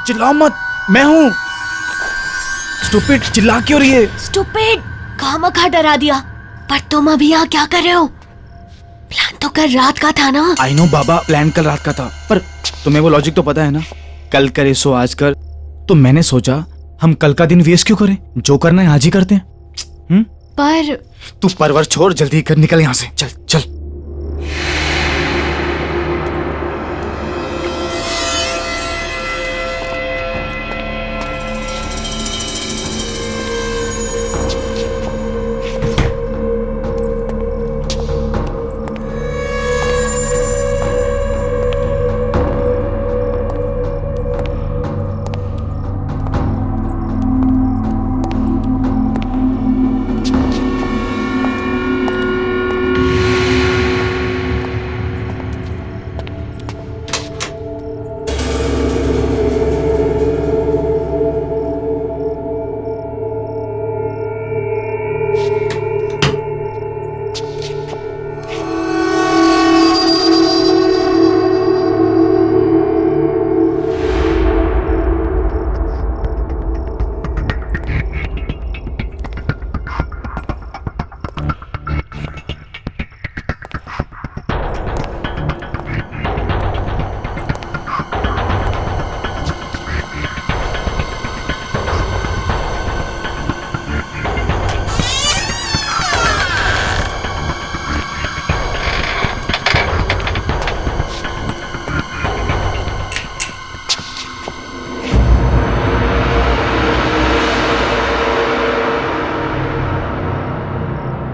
चिल्लाओ मत, मैं हूँ। स्टूपिड, चिल्ला क्यों रही है? स्टूपिड, खामखा डरा दिया। पर तुम अभी यहाँ क्या कर रहे हो? प्लान तो कल रात का था ना। आई नो बाबा, प्लान कल रात का था, पर तुम्हें वो लॉजिक तो पता है ना, कल करे सो आज कर। तो मैंने सोचा हम कल का दिन वेस्ट क्यों करें, जो करना है आज ही करते हैं। पर तू परवर छोड़, जल्दी कर, निकल यहाँ से, चल चल।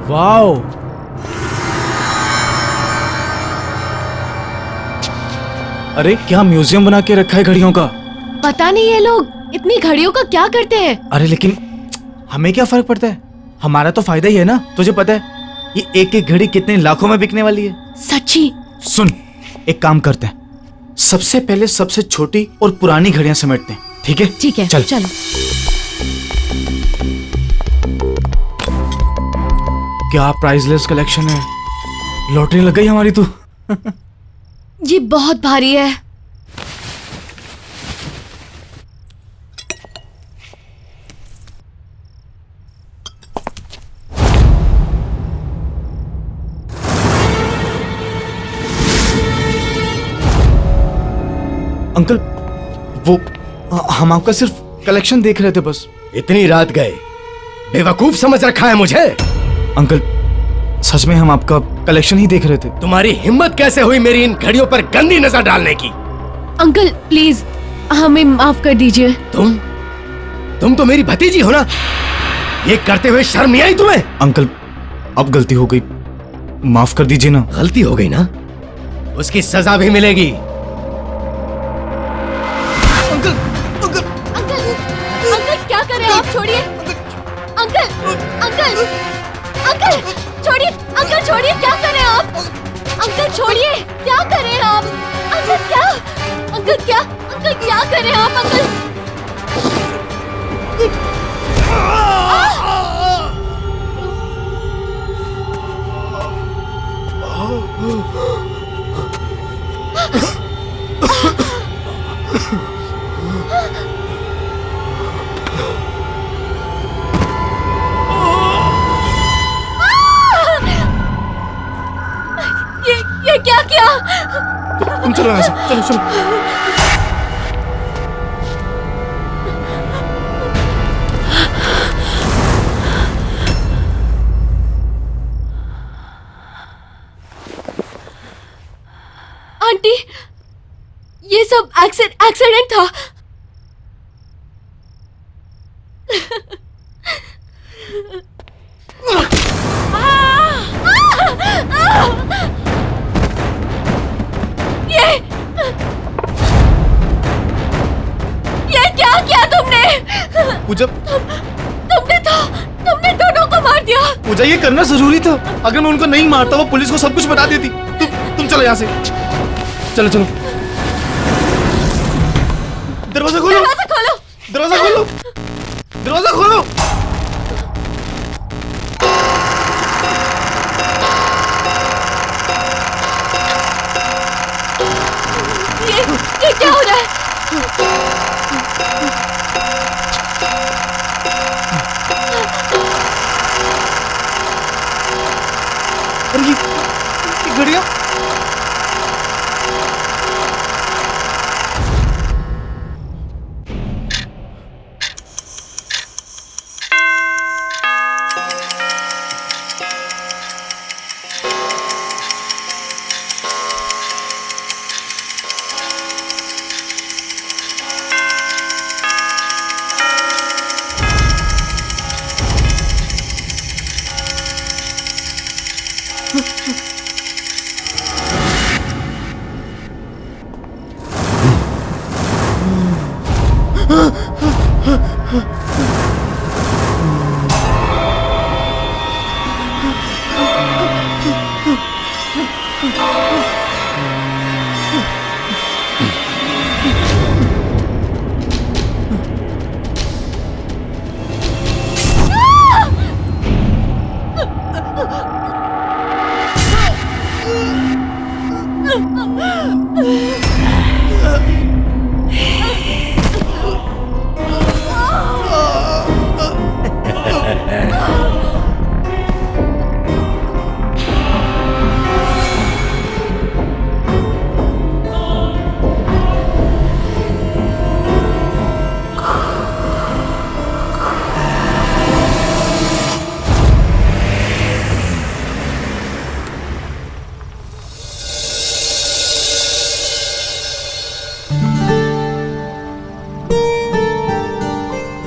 वाओ, अरे क्या म्यूजियम बना के रखा है घड़ियों का। पता नहीं ये लोग इतनी घड़ियों का क्या करते हैं। अरे लेकिन हमें क्या फर्क पड़ता है, हमारा तो फायदा ही है ना। तुझे पता है ये एक एक घड़ी कितने लाखों में बिकने वाली है। सच्ची? सुन, एक काम करते हैं, सबसे पहले सबसे छोटी और पुरानी घड़ियां समेटते हैं, ठीक है? ठीक है, चल। चलो। क्या प्राइसलेस कलेक्शन है, लॉटरी लग गई हमारी तो। ये बहुत भारी है। अंकल, वो हम आपका सिर्फ कलेक्शन देख रहे थे बस। इतनी रात गए, बेवकूफ समझ रखा है मुझे? अंकल सच में हम आपका कलेक्शन ही देख रहे थे। तुम्हारी हिम्मत कैसे हुई मेरी इन घड़ियों पर गंदी नजर डालने की? अंकल प्लीज हमें माफ कर दीजिए। तुम तो मेरी भतीजी हो ना, ये करते हुए शर्म नहीं आई तुम्हें? अंकल अब गलती हो गई, माफ कर दीजिए ना। गलती हो गई ना, उसकी सजा भी मिलेगी। अंकल क्या कर रहे हैं आप? छोड़िए अंकल, अंकल, अंकल छोड़िए, अंकल छोड़िए, क्या कर रहे हैं आप? अंकल छोड़िए, क्या कर रहे हैं आप? अंकल क्या, अंकल क्या, अंकल क्या कर रहे हैं आप? अंकल ये क्या किया? तुम चलो यहाँ से, चलो चलो। आंटी, ये सब एक्सीडेंट था। ये क्या किया तुमने? पूजा, तुमने दोनों को मार दिया। पूजा ये करना जरूरी था, अगर मैं उनको नहीं मारता वो पुलिस को सब कुछ बता देती। तुम चलो यहाँ से, चलो चलो। दरवाजा खोलो, दरवाजा खोलो, दरवाजा खोलो, दरवाजा खोलो। ये क्या हो रहा है?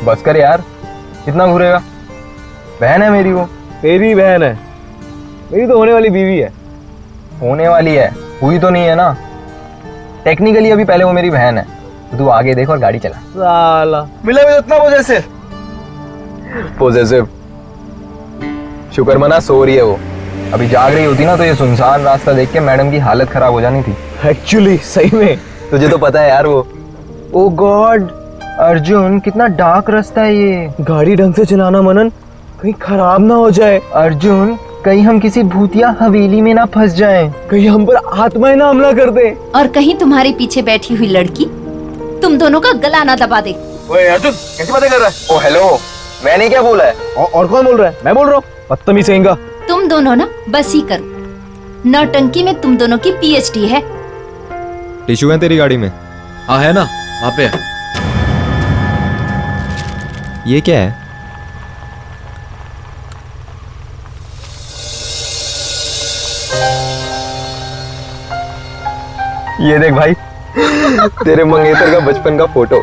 बस कर यार, कितना घूरेगा। बहन है मेरी, वो तेरी बहन है, मेरी तो होने वाली बीवी है। होने वाली है, हुई तो नहीं है ना। टेक्निकली अभी पहले वो मेरी बहन है, तो तू आगे देख और गाड़ी चला। साला मिला भी उतना पॉजेसिव। शुक्र मना सो रही है वो, अभी जाग रही होती ना तो ये सुनसान रास्ता देख के मैडम की हालत खराब हो जानी थी। एक्चुअली सही में तुझे तो पता है यार वो। ओ गॉड अर्जुन, कितना डार्क रास्ता है ये। गाड़ी ढंग से चलाना मनन, कहीं खराब ना हो जाए। अर्जुन, कहीं हम किसी भूतिया हवेली में ना फंस जाएं। कहीं हम पर आत्माएं ना हमला कर दे। और कहीं तुम्हारे पीछे बैठी हुई लड़की तुम दोनों का गला ना दबा दे। ओए अर्जुन, कैसी बातें कर रहा है? ओ हेलो, मैंने क्या बोला है? और कौन बोल रहा है? मैं बोल रहा हूँ। बदतमीज कहेंगा। तुम दोनों ना बस ही करो, नौटंकी में तुम दोनों की पीएचडी है। टिश्यू है तेरी गाड़ी में? हाँ है ना, वहाँ पे है। ये क्या है? ये देख भाई, तेरे मंगेतर का बचपन का फोटो।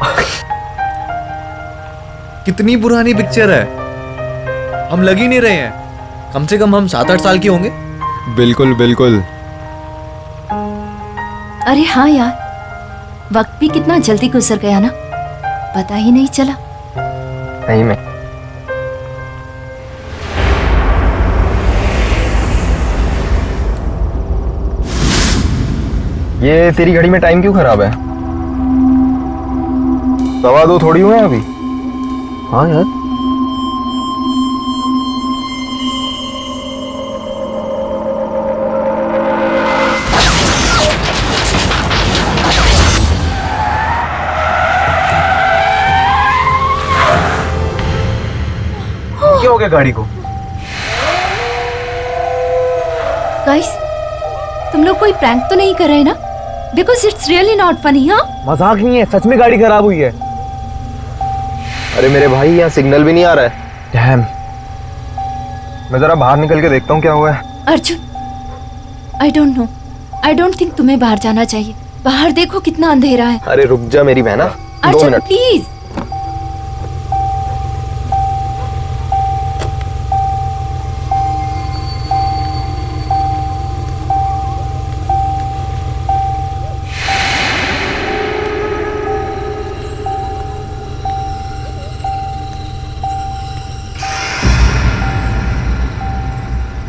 कितनी पुरानी पिक्चर है, हम लग ही नहीं रहे हैं। कम से कम हम 7-8 साल के होंगे। बिल्कुल बिल्कुल। अरे हाँ यार, वक्त भी कितना जल्दी गुजर गया ना, पता ही नहीं चला। नहीं में ये तेरी घड़ी में टाइम क्यों खराब है? 2:15 थोड़ी हुए हैं अभी। हाँ यार, क्या हो गया गाड़ी को? गाइस, तुम लोग कोई प्रैंक तो नहीं कर रहे ना? Because it's really not funny. हाँ, मजाक नहीं है, सच में गाड़ी खराब हुई है। अरे मेरे भाई, यहाँ सिग्नल भी नहीं आ रहा है। डैम, मैं जरा बाहर निकल के देखता हूँ क्या हुआ है। Arjun, I don't know, I don't think तुम्हें बाहर जाना चाहिए। बाहर देखो कितना अंधेरा है। अरे रुक जा मेरी बहना, 2 अर्जुन मिनट। प्लीज।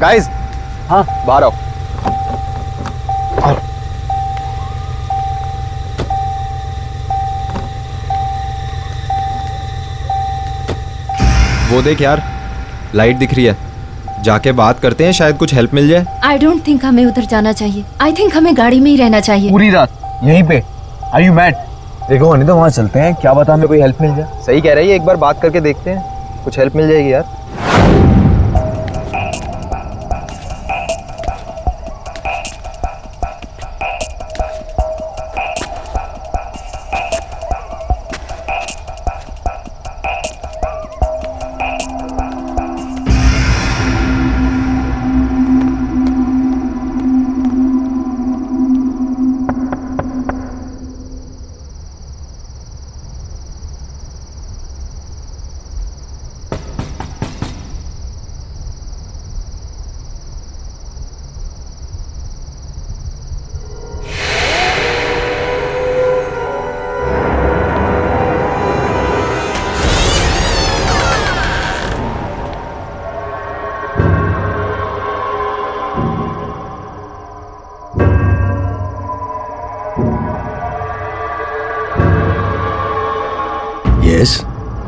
गाइस, हाँ बाहर आओ। वो देख यार, लाइट दिख रही है। जाके बात करते हैं, शायद कुछ हेल्प मिल जाए। आई डोंट थिंक हमें उधर जाना चाहिए। आई थिंक हमें गाड़ी में ही रहना चाहिए। पूरी रात यहीं पे? Are you mad? देखो नहीं तो वहाँ चलते हैं, क्या पता हमें कोई हेल्प मिल जाए। सही कह रही है, एक बार बात करके देखते हैं, कुछ हेल्प मिल जाएगी यार।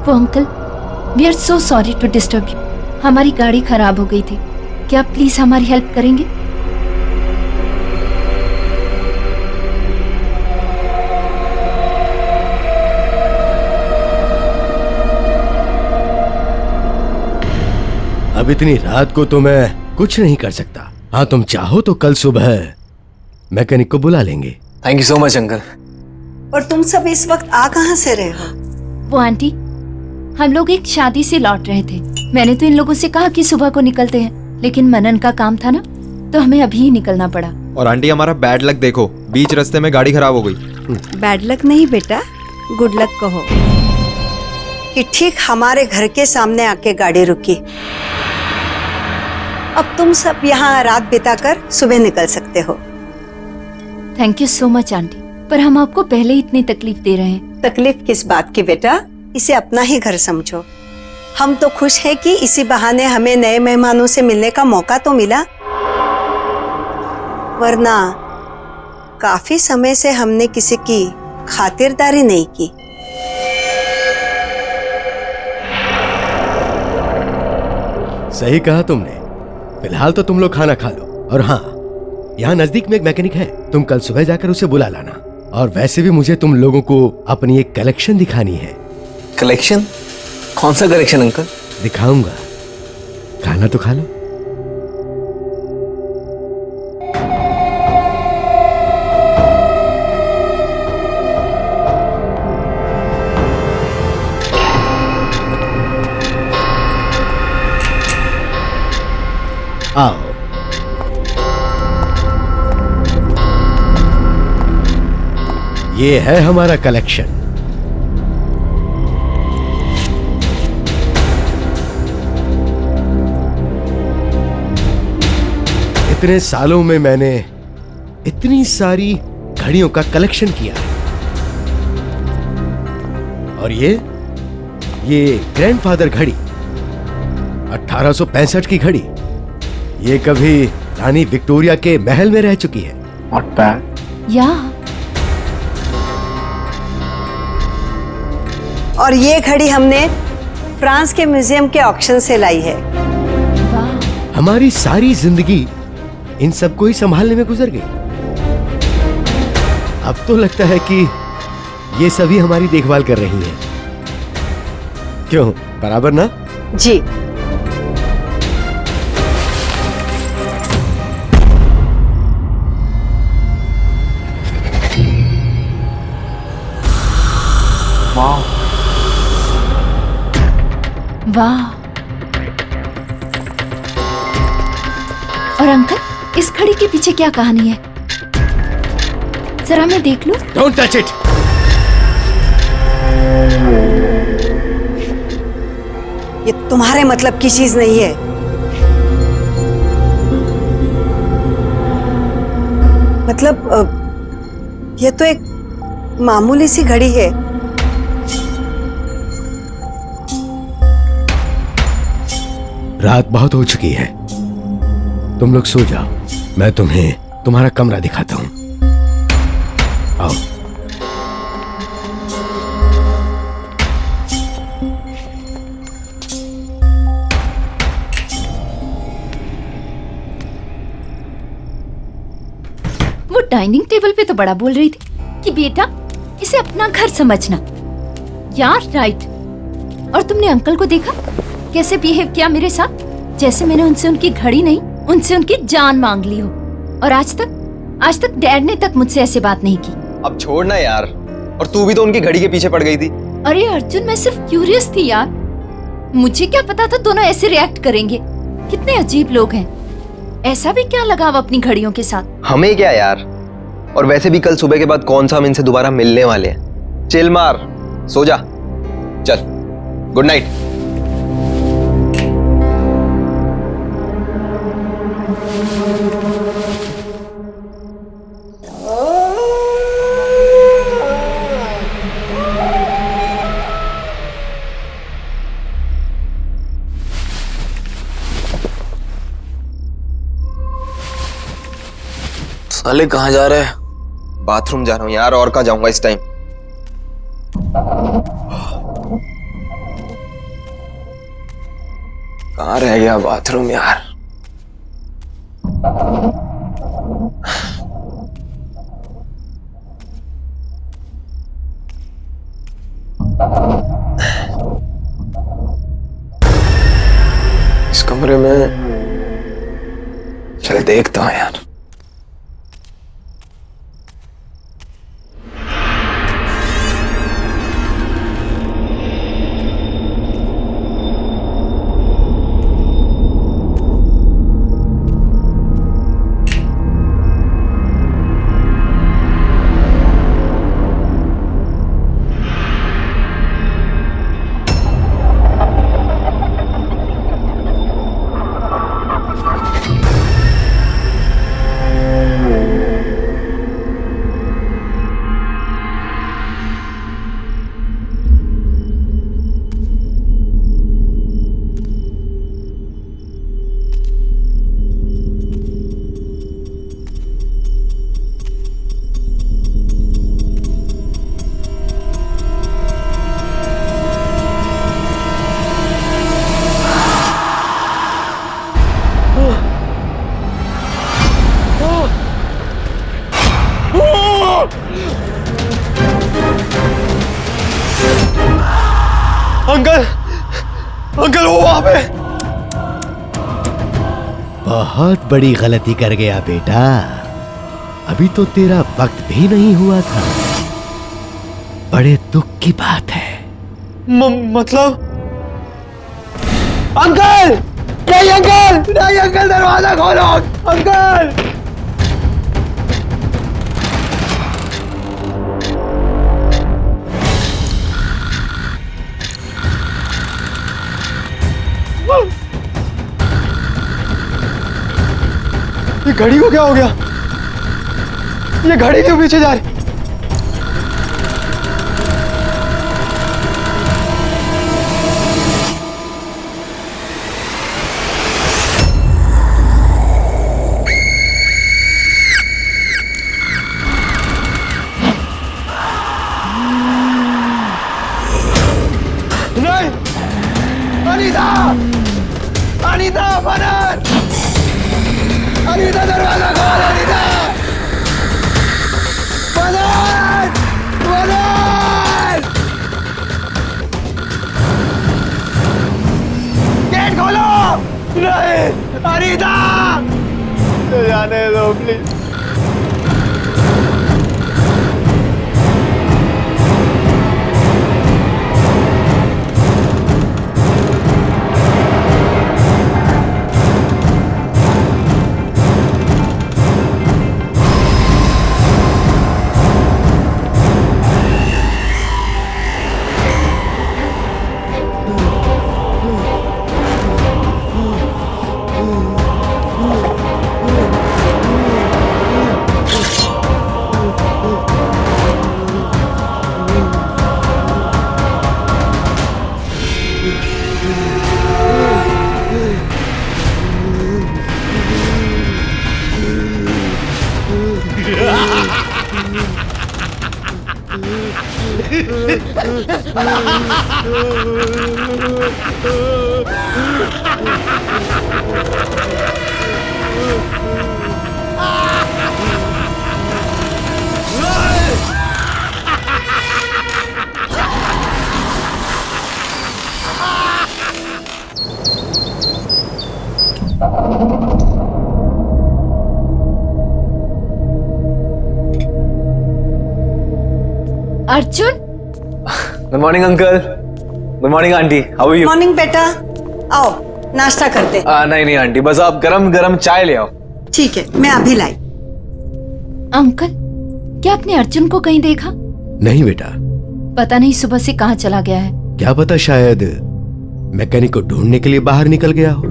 वो uncle, we are so sorry to disturb you. हमारी गाड़ी खराब हो गई थी, क्या आप प्लीज हमारी हेल्प करेंगे? अब इतनी रात को तो मैं कुछ नहीं कर सकता। हाँ, तुम चाहो तो कल सुबह मैकेनिक को बुला लेंगे। Thank you so much uncle. और तुम सब इस वक्त आ कहाँ से रहे हो? वो आंटी, हम लोग एक शादी से लौट रहे थे। मैंने तो इन लोगों से कहा कि सुबह को निकलते हैं, लेकिन मनन का काम था ना, तो हमें अभी ही निकलना पड़ा। और आंटी हमारा बैड लक देखो, बीच रास्ते में गाड़ी खराब हो गई। बैड लक नहीं बेटा, गुड लक कहो कि ठीक हमारे घर के सामने आके गाड़ी रुकी। अब तुम सब यहाँ रात बिताकर सुबह निकल सकते हो। Thank you so much aunty, पर हम आपको पहले ही इतनी तकलीफ दे रहे हैं। तकलीफ किस बात की बेटा, इसे अपना ही घर समझो। हम तो खुश हैं कि इसी बहाने हमें नए मेहमानों से मिलने का मौका तो मिला, वरना काफी समय से हमने किसी की खातिरदारी नहीं की। सही कहा तुमने। फिलहाल तो तुम लोग खाना खा लो। और हाँ, यहाँ नजदीक में एक मैकेनिक है, तुम कल सुबह जाकर उसे बुला लाना। और वैसे भी मुझे तुम लोगों को अपनी एक कलेक्शन दिखानी है। कलेक्शन? कौन सा कलेक्शन अंकल? दिखाऊंगा, खाना तो खा लो। आओ। ये है हमारा कलेक्शन। इतने सालों में मैंने इतनी सारी घड़ियों का कलेक्शन किया है। और ये ग्रैंडफादर घड़ी, 1865 की घड़ी, ये कभी रानी विक्टोरिया के महल में रह चुकी है। Not bad. या और ये घड़ी हमने फ्रांस के म्यूजियम के ऑक्शन से लाई है। वाह, हमारी सारी जिंदगी इन सबको ही संभालने में गुजर गई। अब तो लगता है कि ये सभी हमारी देखभाल कर रही हैं। क्यों, बराबर ना? जी। वाह। और अंकल, इस घड़ी के पीछे क्या कहानी है? जरा मैं देख लूं। Don't touch it. ये तुम्हारे मतलब की चीज नहीं है। मतलब ये तो एक मामूली सी घड़ी है। रात बहुत हो चुकी है, तुम लोग सो जाओ। मैं तुम्हें तुम्हारा कमरा दिखाता हूं। आओ। वो डाइनिंग टेबल पे तो बड़ा बोल रही थी कि बेटा इसे अपना घर समझना। यार राइट। और तुमने अंकल को देखा कैसे बिहेव किया मेरे साथ, जैसे मैंने उनसे उनकी घड़ी नहीं, उनसे उनकी जान मांग ली हो। और आज तक डैड ने तक मुझसे ऐसे बात नहीं की। अब छोड़ना यार, और तू भी तो उनकी घड़ी के पीछे पड़ गई थी। अरे अर्जुन, मैं सिर्फ क्यूरियस थी यार, मुझे क्या पता था दोनों ऐसे रिएक्ट करेंगे। कितने अजीब लोग हैं। ऐसा भी क्या लगाव अपनी घड़ियों के साथ? हमें क्या यार, और वैसे भी कल सुबह के बाद कौन सा हम इनसे दोबारा मिलने वाले हैं। चिल मार, सो जा, चल, गुड नाइट। साले कहाँ जा रहे हैं? बाथरूम जा रहा हूँ यार, और कहाँ जाऊंगा इस टाइम। कहाँ रह गया बाथरूम यार? इस कमरे में चल देखता हूं यार। अंकल, अंकल वो वहां पे। बहुत बड़ी गलती कर गया बेटा। अभी तो तेरा वक्त भी नहीं हुआ था। बड़े दुख की बात है। मतलब अंकल, नहीं अंकल, नहीं अंकल, दरवाजा खोलो अंकल। ये घड़ी को क्या हो गया? ये घड़ी क्यों पीछे जा रही? नहीं, अनीता, अनीता, बनन, अनीता, दरवाजा खोल, अनीता, बनन, बनन, गेट खोलो। नहीं, अनीता, जाने दो please. Arjun, good morning uncle. Good morning aunty, how are you? Morning बेटा, आओ नाश्ता करते। नहीं नहीं आंटी, बस आप गरम गरम चाय ले आओ। ठीक है, मैं अभी लाई। अंकल, क्या आपने अर्जुन को कहीं देखा? नहीं बेटा। पता नहीं सुबह से कहाँ चला गया है। क्या पता, शायद मैकेनिक को ढूंढने के लिए बाहर निकल गया हो।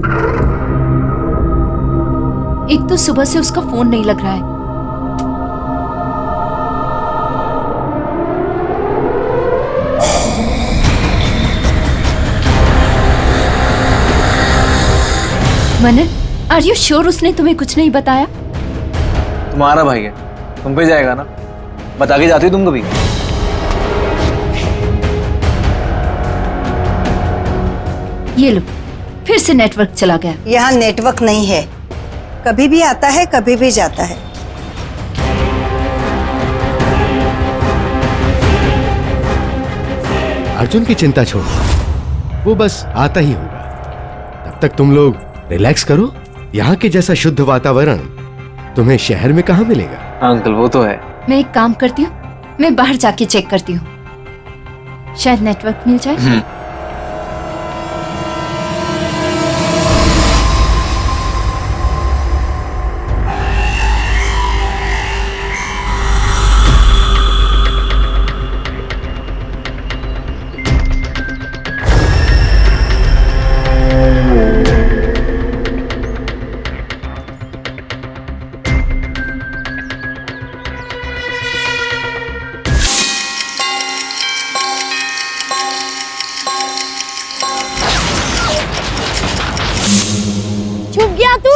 एक तो सुबह से उसका फोन नहीं लग रहा है। मनन, आर यू श्योर उसने तुम्हें कुछ नहीं बताया? तुम्हारा भाई है, तुम पे जाएगा ना। बता के जाती हो तुम कभी? ये लो, फिर से नेटवर्क चला गया। यहाँ नेटवर्क नहीं है, कभी भी आता है कभी भी जाता है। अर्जुन की चिंता छोड़ो, वो बस आता ही होगा। तब तक तुम लोग रिलैक्स करो। यहाँ के जैसा शुद्ध वातावरण तुम्हें शहर में कहाँ मिलेगा। हाँ अंकल वो तो है। मैं एक काम करती हूँ, मैं बाहर जाके चेक करती हूँ, शायद नेटवर्क मिल जाए। छुप गया तू।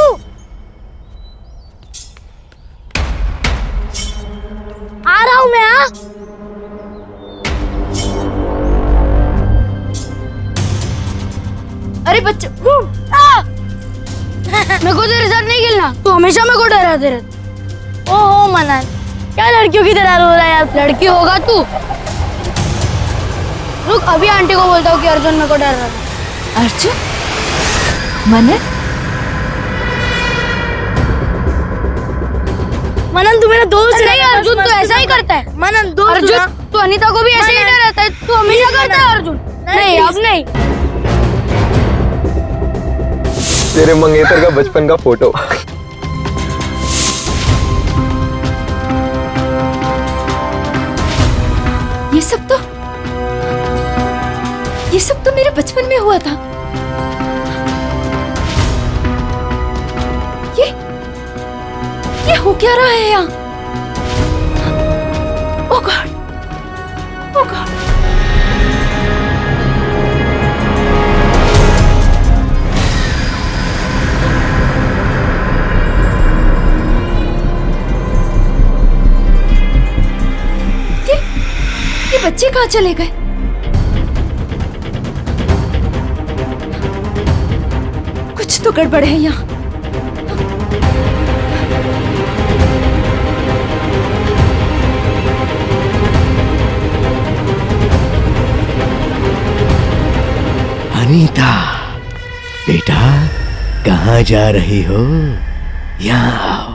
आ रहा हूं मैं। हाँ अरे बच्चे, मेरे को तेरे साथ नहीं खेलना, तू हमेशा मेरे को डराते रहता। ओहो मनन, क्या लड़कियों की तरह रो रहा है यार। लड़की होगा तू। रुक, अभी आंटी को बोलता हूँ कि अर्जुन मेरे को डर रहा है। अर्जुन, मनन, मनन तू मेरा दोस्त नहीं। अर्जुन तो ऐसा ही करता है। मनन दोस्त अर्जुन, तू अनीता को भी ऐसे ही डराता है। तू हमेशा करता है अर्जुन। नहीं अब नहीं। तेरे मंगेतर का बचपन का फोटो। ये सब तो मेरे बचपन में हुआ था। ये हो क्या रहा है यहाँ? ओह गॉड, ओह गॉड। ये बच्चे कहाँ चले गए? कुछ तो गड़बड़ है यहाँ। अनीता, बेटा कहाँ जा रही हो? यहाँ आओ।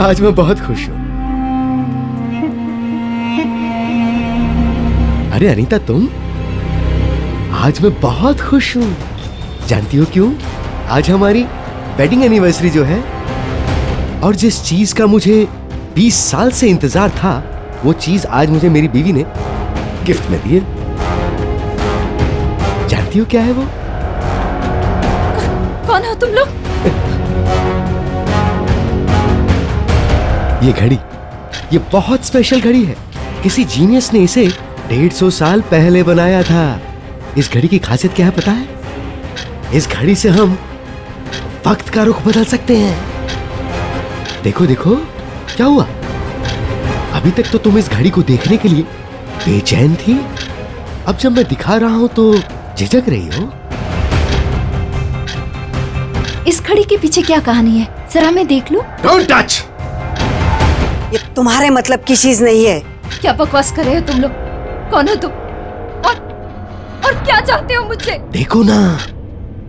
आज मैं बहुत खुश हूं। अरे अनीता तुम? आज मैं बहुत खुश हूं। जानती हो क्यों? आज हमारी वेडिंग एनिवर्सरी जो है, और जिस चीज का मुझे 20 साल से इंतजार था, वो चीज आज मुझे मेरी बीवी ने गिफ्ट में दी है। जानती हो क्या है वो? कौन हो तुम लोग? ये घड़ी, ये बहुत स्पेशल घड़ी है। किसी जीनियस ने इसे 150 साल पहले बनाया था। इस घड़ी की खासियत क्या है पता है? इस घड़ी से हम वक्त का रुख बदल सकते हैं। देखो देखो क्या हुआ? अभी तक तो तुम इस घड़ी को देखने के लिए बेचैन थी। अब जब मैं दिखा रहा हूं तो झिझक रही हो। इस घड़ी के पीछे क्या कहानी है? जरा मैं देख लूं। Don't touch! ये तुम्हारे मतलब की चीज नहीं है। क्या बकवास कर रहे हो तुम लोग? कौन हो तुम? और क्या चाहते हो मुझसे? देखो ना,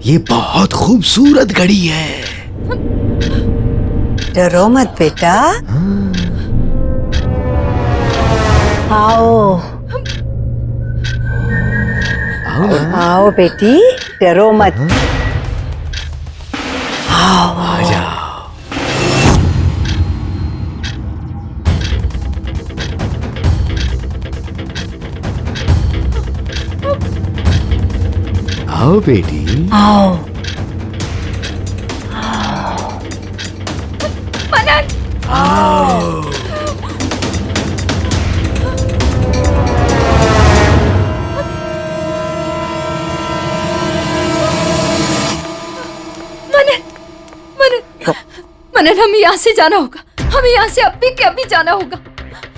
ये बहुत खूबसूरत घड़ी है। डरो मत बेटा। आओ आओ ना। आओ बेटी, डरो मत। आओ आ जाओ। आओ बेटी। आओ। मनन मनन मनन मनन, हमें यहाँ से जाना होगा, हमें यहाँ से अभी के अभी जाना होगा।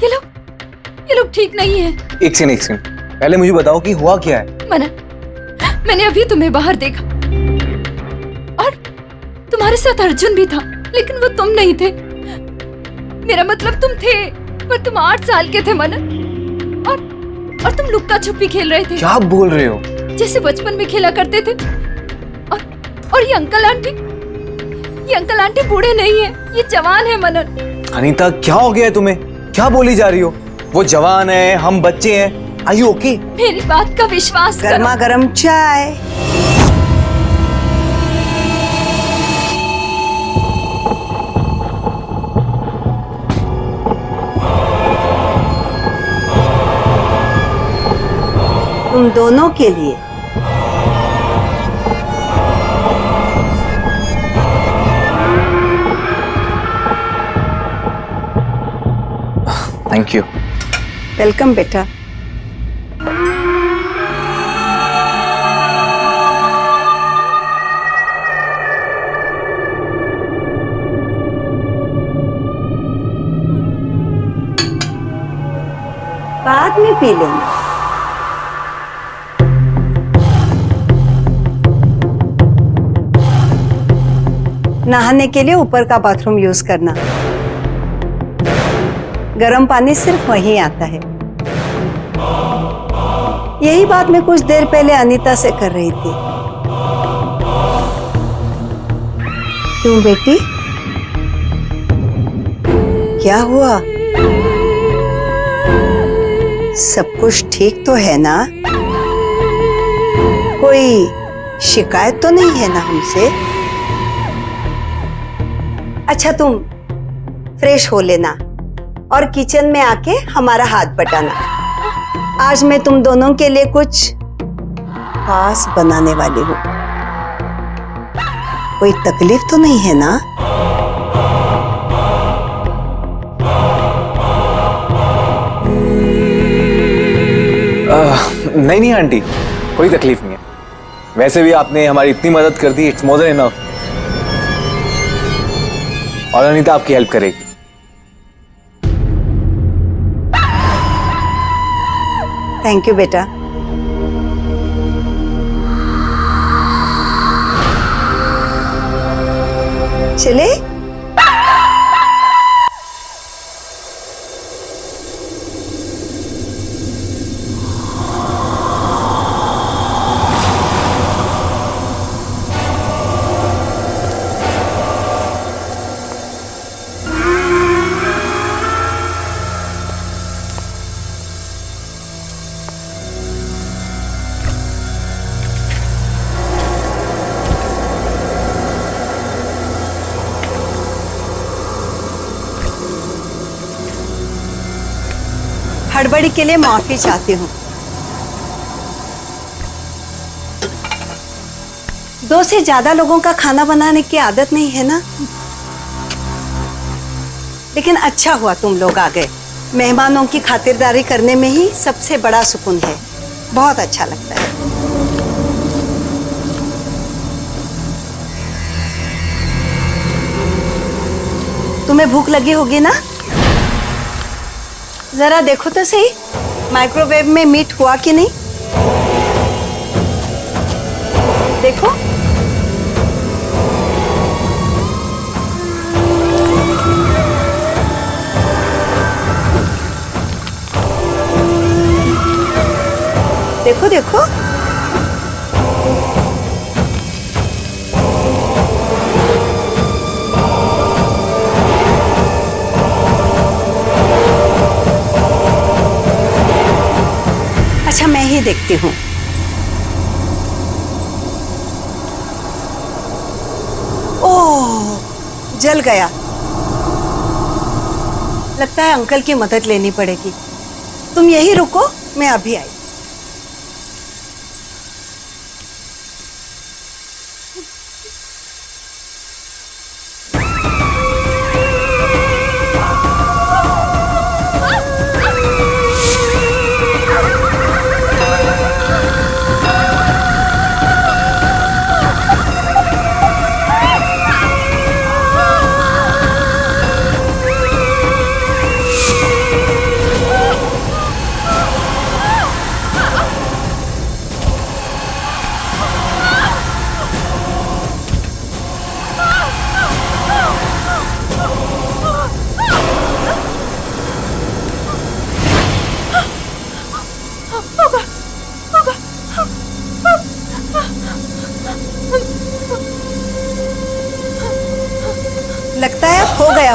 ये लोग ठीक नहीं है। एक सेकंड, पहले मुझे बताओ कि हुआ क्या है। मनन, मैंने अभी तुम्हें बाहर देखा और तुम्हारे साथ अर्जुन भी था, लेकिन वो तुम नहीं थे। मेरा मतलब तुम थे, पर तुम 8 साल के थे मनन, और तुम लुक्का छुपी खेल रहे थे। क्या बोल रहे हो? जैसे बचपन में खेला करते थे। और ये अंकल आंटी बूढ़े नहीं है, ये जवान है मनन। अनीता, क्या हो गया है तुम्हें? क्या बोली जा रही हो? वो जवान है, हम बच्चे हैं। Are you okay? मेरी बात का विश्वास करो। गर्मा गर्म चाय। तुम दोनों के लिए। Thank you. वेलकम बेटा। बाद में पी लेना। नहाने के लिए ऊपर का बाथरूम यूज करना। गर्म पानी सिर्फ वहीं आता है। यही बात मैं कुछ देर पहले अनीता से कर रही थी। क्यों बेटी, क्या हुआ? सब कुछ ठीक तो है ना? कोई शिकायत तो नहीं है ना हमसे? अच्छा, तुम फ्रेश हो लेना और किचन में आके हमारा हाथ बटाना। आज मैं तुम दोनों के लिए कुछ खास बनाने वाली हूँ। कोई तकलीफ तो नहीं है ना? नहीं आंटी, कोई तकलीफ नहीं है। वैसे भी आपने हमारी इतनी मदद कर दी, इट्स मोर देन इनफ। और अनीता आपकी हेल्प करेगी। थैंक यू बेटा। चले? हड़बड़ी के लिए माफी चाहती हूँ। 2 से ज्यादा लोगों का खाना बनाने की आदत नहीं है ना? लेकिन अच्छा हुआ तुम लोग आ गए। मेहमानों की खातिरदारी करने में ही सबसे बड़ा सुकून है। बहुत अच्छा लगता है। तुम्हें भूख लगी होगी ना? जरा देखो तो सही, माइक्रोवेव में मीट हुआ कि नहीं। देखो। देखो देखो। अच्छा, मैं ही देखती हूँ। ओह, जल गया। लगता है अंकल की मदद लेनी पड़ेगी। तुम यही रुको, मैं अभी आई।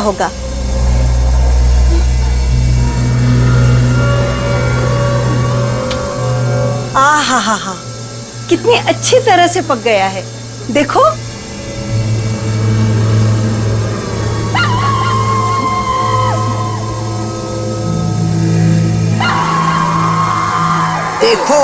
होगा। हा, कितनी अच्छी तरह से पक गया है, देखो। देखो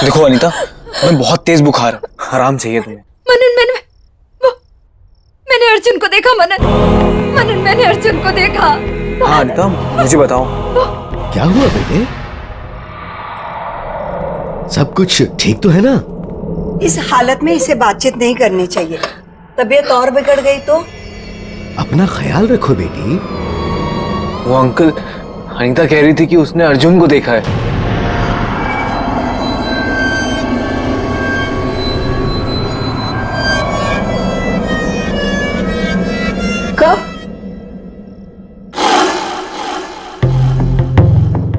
देखो अनीता, मैं बहुत तेज बुखार है, आराम चाहिए तुम्हें। मैंने अर्जुन को देखा। मनन मैंने अर्जुन को देखा। हाँ अनीता, मुझे बताओ क्या हुआ बेटे? सब कुछ ठीक तो है ना? इस हालत में इसे बातचीत नहीं करनी चाहिए, तबीयत और बिगड़ गई तो। अपना ख्याल रखो बेटी। वो अंकल, अनीता कह रही थी कि उसने अर्जुन को देखा है। कब?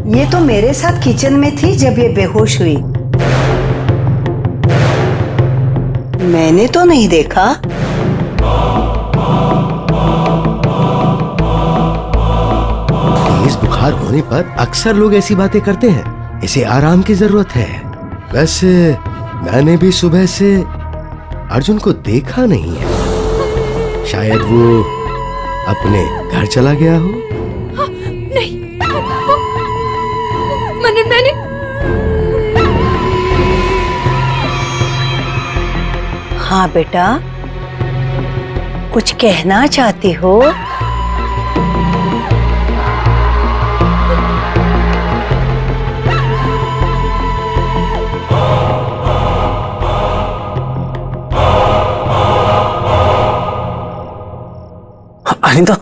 ये तो मेरे साथ किचन में थी जब ये बेहोश हुई। मैंने तो नहीं देखा। तेज बुखार होने पर अक्सर लोग ऐसी बातें करते हैं। इसे आराम की जरूरत है। वैसे मैंने भी सुबह से अर्जुन को देखा नहीं है। शायद वो अपने घर चला गया हो। नहीं, मैंने हाँ बेटा, कुछ कहना चाहती हो? अनीता,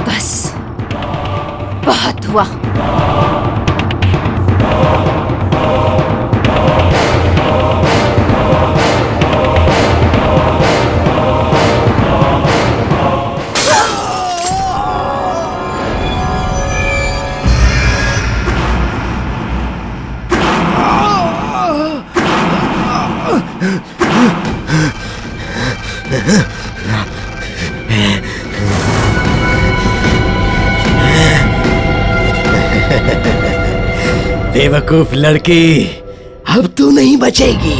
बस बहुत हुआ। बेवकूफ लड़की, अब तू नहीं बचेगी।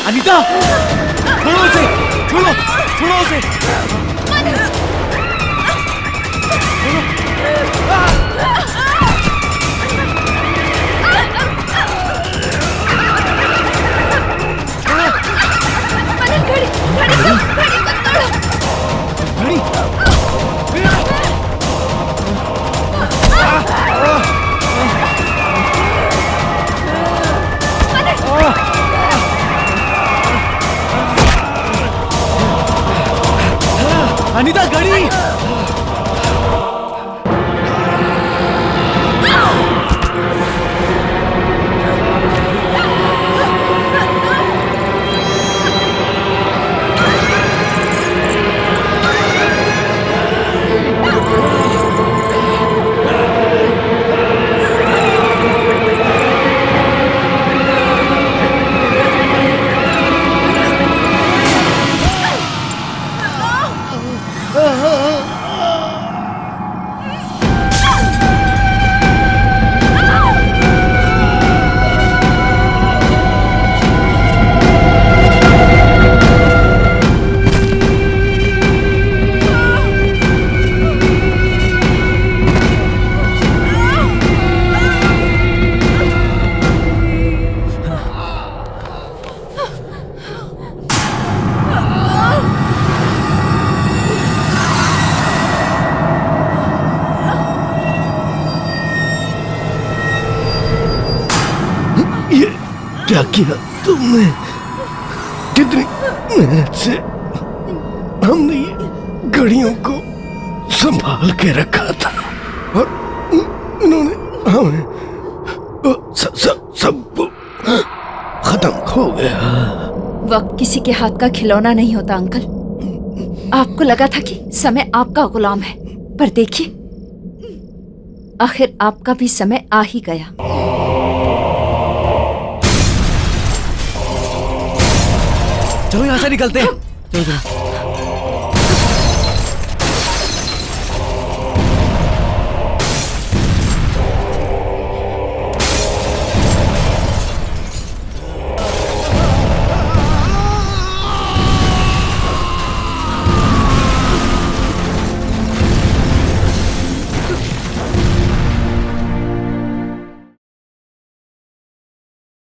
अनीता, छोड़ो उसे, छोड़ो, छोड़ो उसे। अनीता, घड़ी। क्या किया तुमने? कितनी मेहनत से हमने ये घड़ियों को संभाल के रखा था और इन्होंने हमें सब खत्म हो गया। वक्त किसी के हाथ का खिलौना नहीं होता अंकल। आपको लगा था कि समय आपका गुलाम है, पर देखिए आखिर आपका भी समय आ ही गया। चलो यहाँ से निकलते हैं। चलो चलो।